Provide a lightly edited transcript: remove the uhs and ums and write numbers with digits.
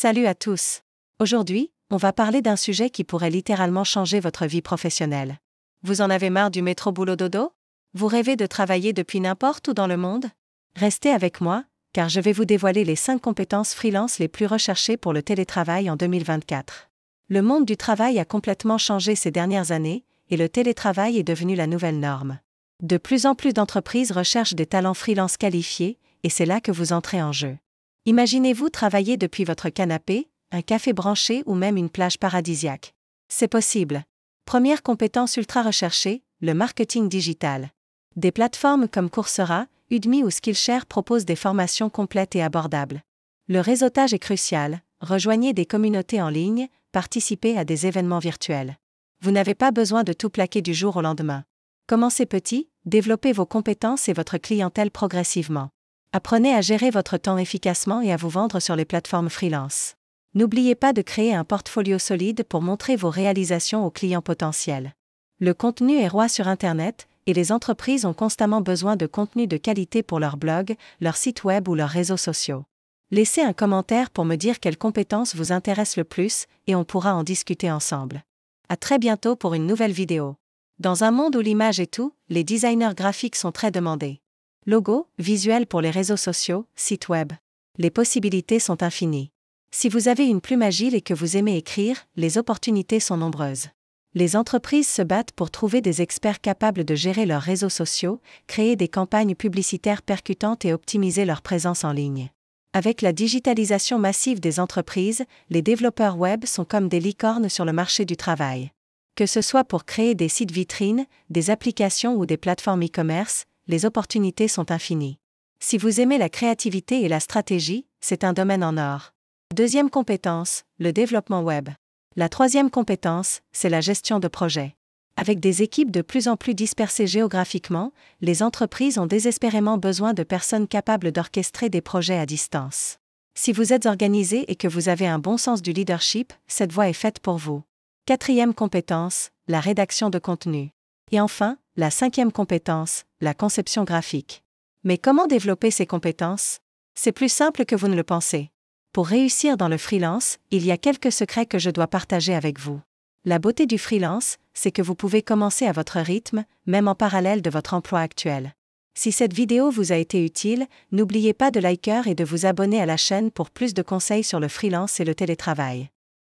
Salut à tous. Aujourd'hui, on va parler d'un sujet qui pourrait littéralement changer votre vie professionnelle. Vous en avez marre du métro boulot dodo? Vous rêvez de travailler depuis n'importe où dans le monde? Restez avec moi, car je vais vous dévoiler les 5 compétences freelance les plus recherchées pour le télétravail en 2024. Le monde du travail a complètement changé ces dernières années, et le télétravail est devenu la nouvelle norme. De plus en plus d'entreprises recherchent des talents freelance qualifiés, et c'est là que vous entrez en jeu. Imaginez-vous travailler depuis votre canapé, un café branché ou même une plage paradisiaque. C'est possible. Première compétence ultra recherchée, le marketing digital. Des plateformes comme Coursera, Udemy ou Skillshare proposent des formations complètes et abordables. Le réseautage est crucial, rejoignez des communautés en ligne, participez à des événements virtuels. Vous n'avez pas besoin de tout plaquer du jour au lendemain. Commencez petit, développez vos compétences et votre clientèle progressivement. Apprenez à gérer votre temps efficacement et à vous vendre sur les plateformes freelance. N'oubliez pas de créer un portfolio solide pour montrer vos réalisations aux clients potentiels. Le contenu est roi sur Internet, et les entreprises ont constamment besoin de contenu de qualité pour leur blog, leur site web ou leurs réseaux sociaux. Laissez un commentaire pour me dire quelles compétences vous intéressent le plus, et on pourra en discuter ensemble. À très bientôt pour une nouvelle vidéo. Dans un monde où l'image est tout, les designers graphiques sont très demandés. Logo, visuel pour les réseaux sociaux, site web. Les possibilités sont infinies. Si vous avez une plume agile et que vous aimez écrire, les opportunités sont nombreuses. Les entreprises se battent pour trouver des experts capables de gérer leurs réseaux sociaux, créer des campagnes publicitaires percutantes et optimiser leur présence en ligne. Avec la digitalisation massive des entreprises, les développeurs web sont comme des licornes sur le marché du travail. Que ce soit pour créer des sites vitrines, des applications ou des plateformes e-commerce, les opportunités sont infinies. Si vous aimez la créativité et la stratégie, c'est un domaine en or. Deuxième compétence, le développement web. La troisième compétence, c'est la gestion de projet. Avec des équipes de plus en plus dispersées géographiquement, les entreprises ont désespérément besoin de personnes capables d'orchestrer des projets à distance. Si vous êtes organisé et que vous avez un bon sens du leadership, cette voie est faite pour vous. Quatrième compétence, la rédaction de contenu. Et enfin, la cinquième compétence, la conception graphique. Mais comment développer ces compétences? C'est plus simple que vous ne le pensez. Pour réussir dans le freelance, il y a quelques secrets que je dois partager avec vous. La beauté du freelance, c'est que vous pouvez commencer à votre rythme, même en parallèle de votre emploi actuel. Si cette vidéo vous a été utile, n'oubliez pas de liker et de vous abonner à la chaîne pour plus de conseils sur le freelance et le télétravail.